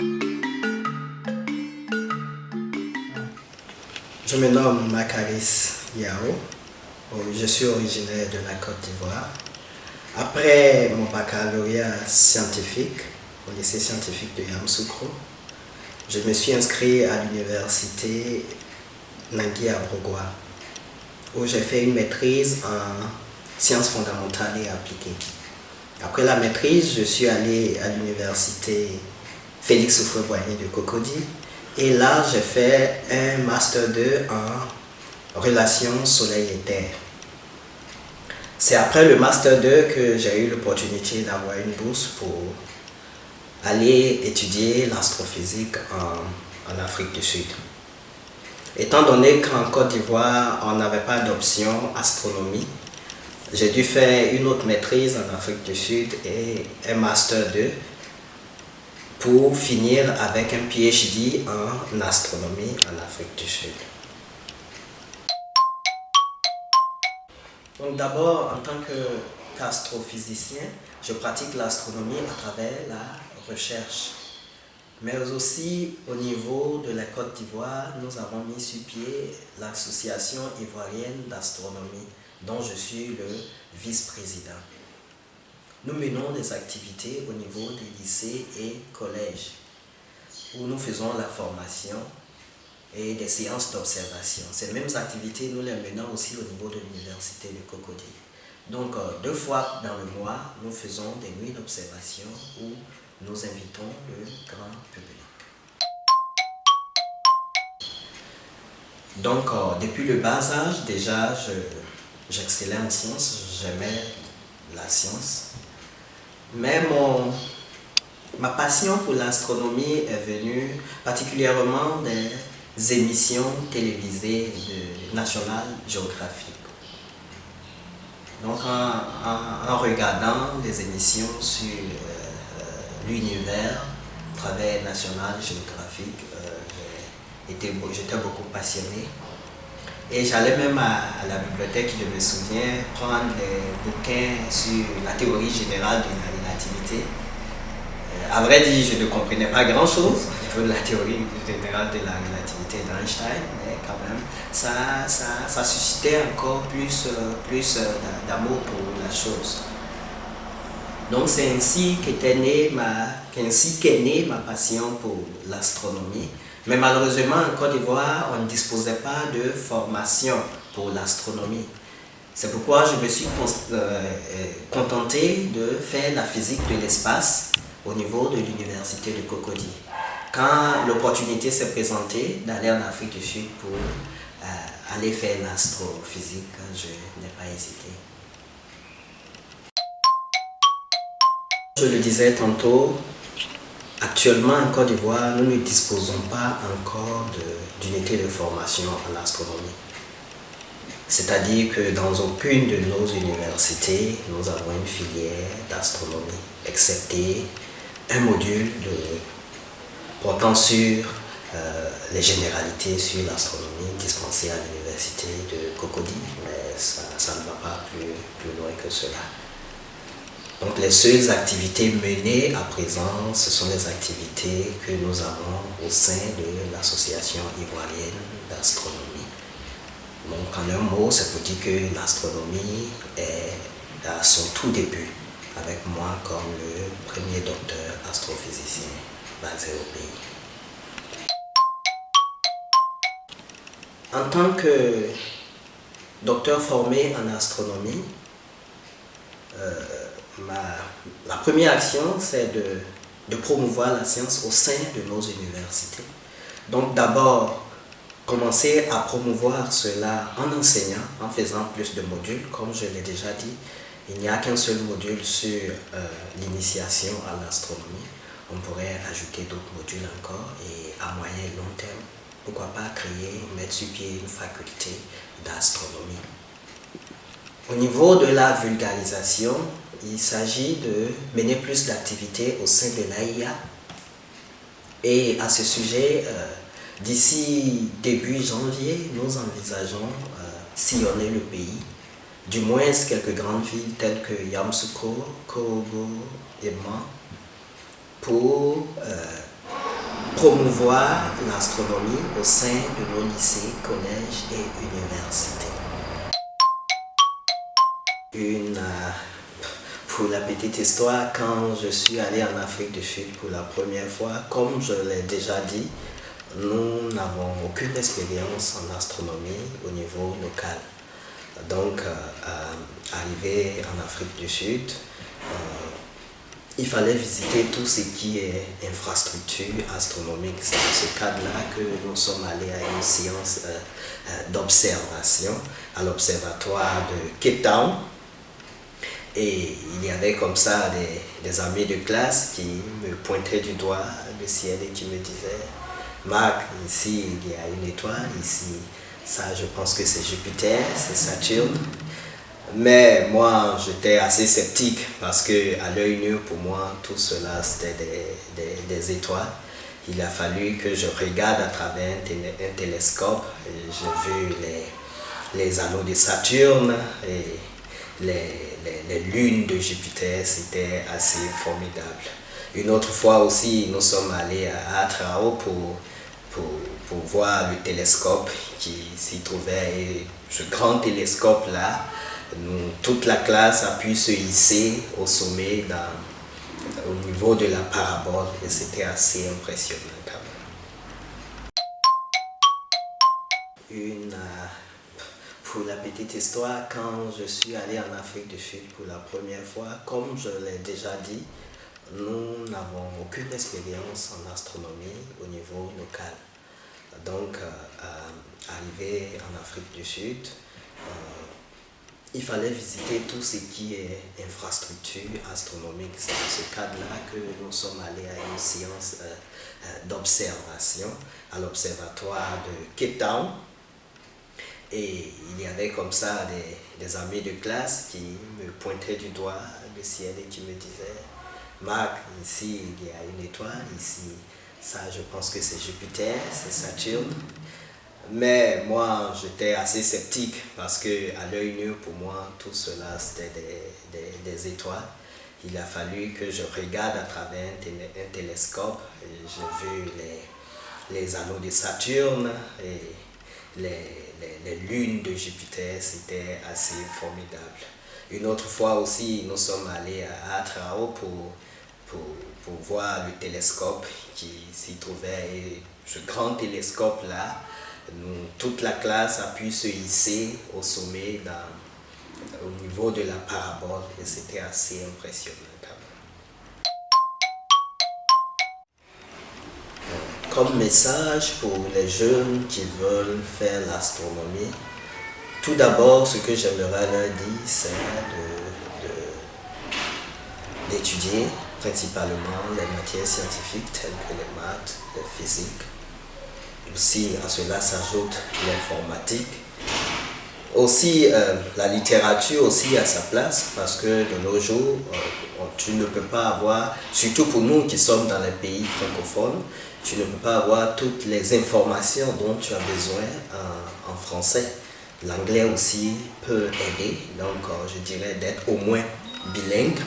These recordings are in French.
Je me nomme Makaris Yao. Je suis originaire de la Côte d'Ivoire. Après mon baccalauréat scientifique au lycée scientifique de Yamoussoukro, je me suis inscrit à l'université Nangui à Brogua, où j'ai fait une maîtrise en sciences fondamentales et appliquées. Après la maîtrise, je suis allé à l'université Félix Houphouët-Boigny de Cocody, et là j'ai fait un master 2 en relations soleil et terre. C'est après le master 2 que j'ai eu l'opportunité d'avoir une bourse pour aller étudier l'astrophysique en Afrique du Sud. Étant donné qu'en Côte d'Ivoire, on n'avait pas d'option astronomie, j'ai dû faire une autre maîtrise en Afrique du Sud et un master 2 pour finir avec un PhD en astronomie en Afrique du Sud. Donc d'abord, en tant qu'astrophysicien, je pratique l'astronomie à travers la recherche. Mais aussi au niveau de la Côte d'Ivoire, nous avons mis sur pied l'Association ivoirienne d'astronomie, dont je suis le vice-président. Nous menons des activités au niveau des lycées et collèges, où nous faisons la formation et des séances d'observation. Ces mêmes activités, nous les menons aussi au niveau de l'université de Cocody. Donc, 2 fois dans le mois, nous faisons des nuits d'observation où nous invitons le grand public. Donc, depuis le bas âge, déjà, j'excellais en sciences, j'aimais la science. Mais ma passion pour l'astronomie est venue particulièrement des émissions télévisées de National Geographic. Donc, en regardant des émissions sur l'univers à travers National Geographic, j'étais beaucoup passionné. Et j'allais même à la bibliothèque, je me souviens, prendre des bouquins sur la théorie générale de la relativité. À vrai dire, je ne comprenais pas grand-chose au niveau de la théorie générale de la relativité d'Einstein, mais quand même, ça suscitait encore plus d'amour pour la chose. Donc c'est ainsi qu'est née ma passion pour l'astronomie. Mais malheureusement, en Côte d'Ivoire, on ne disposait pas de formation pour l'astronomie. C'est pourquoi je me suis contenté de faire la physique de l'espace au niveau de l'université de Cocody. Quand l'opportunité s'est présentée d'aller en Afrique du Sud pour aller faire l'astrophysique, je n'ai pas hésité. Je le disais tantôt, actuellement en Côte d'Ivoire, nous ne disposons pas encore d'unité de formation en astronomie. C'est-à-dire que dans aucune de nos universités, nous avons une filière d'astronomie, excepté un module portant sur les généralités sur l'astronomie dispensée à l'université de Cocody, mais ça ne va pas plus loin que cela. Donc les seules activités menées à présent, ce sont les activités que nous avons au sein de l'Association ivoirienne d'astronomie. Donc en un mot, c'est pour dire que l'astronomie est à son tout début, avec moi comme le premier docteur astrophysicien basé au pays. En tant que docteur formé en astronomie, la première action, c'est de promouvoir la science au sein de nos universités. Donc d'abord, commencer à promouvoir cela en enseignant, en faisant plus de modules. Comme je l'ai déjà dit, il n'y a qu'un seul module sur l'initiation à l'astronomie. On pourrait ajouter d'autres modules encore et à moyen et long terme, pourquoi pas mettre sur pied une faculté d'astronomie. Au niveau de la vulgarisation, il s'agit de mener plus d'activités au sein de l'AIA. Et à ce sujet, d'ici début janvier, nous envisageons sillonner le pays, du moins quelques grandes villes telles que Yamoussoukro, Korogo et Man, pour promouvoir l'astronomie au sein de nos lycées, collèges et universités. Pour la petite histoire, quand je suis allé en Afrique du Sud pour la première fois, comme je l'ai déjà dit, nous n'avons aucune expérience en astronomie au niveau local. Donc, arrivé en Afrique du Sud, il fallait visiter tout ce qui est infrastructure astronomique. C'est dans ce cadre-là que nous sommes allés à une séance d'observation à l'observatoire de Cape Town. Et il y avait comme ça des amis de classe qui me pointaient du doigt le ciel et qui me disaient « Marc, ici il y a une étoile, ici, ça je pense que c'est Jupiter, c'est Saturne. » Mais moi j'étais assez sceptique parce que à l'œil nu pour moi tout cela c'était des étoiles. Il a fallu que je regarde à travers un télescope et j'ai vu les anneaux de Saturne et les lunes de Jupiter, c'était assez formidable. Une autre fois aussi, nous sommes allés à Atrao pour voir le télescope qui s'y trouvait. Et ce grand télescope-là, toute la classe a pu se hisser au sommet au niveau de la parabole et c'était assez impressionnant quand même. Pour la petite histoire, quand je suis allé en Afrique du Sud pour la première fois, comme je l'ai déjà dit, nous n'avons aucune expérience en astronomie au niveau local. Donc, arrivé en Afrique du Sud, il fallait visiter tout ce qui est infrastructure astronomique. C'est dans ce cadre-là que nous sommes allés à une séance d'observation à l'observatoire de Cape Town. Et il y avait comme ça des amis de classe qui me pointaient du doigt le ciel et qui me disaient « Marc, ici il y a une étoile, ici, ça je pense que c'est Jupiter, c'est Saturne. » Mais moi j'étais assez sceptique parce que à l'œil nu pour moi tout cela c'était des étoiles. Il a fallu que je regarde à travers un télescope et j'ai vu les anneaux de Saturne et les lunes de Jupiter, c'était assez formidable. Une autre fois aussi, nous sommes allés à Atrao pour voir le télescope qui s'y trouvait. Et ce grand télescope-là, toute la classe a pu se hisser au sommet au niveau de la parabole et c'était assez impressionnant quand même. Comme message pour les jeunes qui veulent faire l'astronomie, tout d'abord, ce que j'aimerais leur dire, c'est d'étudier principalement les matières scientifiques telles que les maths, la physique. Aussi, à cela s'ajoute l'informatique. Aussi, la littérature aussi a sa place parce que de nos jours, tu ne peux pas avoir, surtout pour nous qui sommes dans les pays francophones, tu ne peux pas avoir toutes les informations dont tu as besoin en français. L'anglais aussi peut aider, donc je dirais d'être au moins bilingue.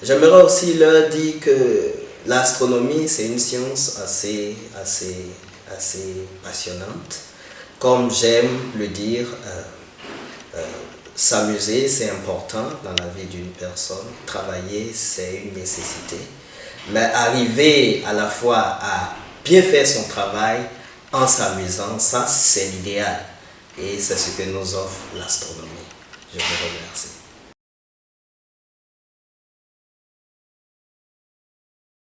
J'aimerais aussi leur dire que l'astronomie c'est une science assez passionnante. Comme j'aime le dire, s'amuser c'est important dans la vie d'une personne, travailler c'est une nécessité, mais arriver à la fois à bien faire son travail en s'amusant, ça c'est l'idéal et c'est ce que nous offre l'astronomie. Je vous remercie.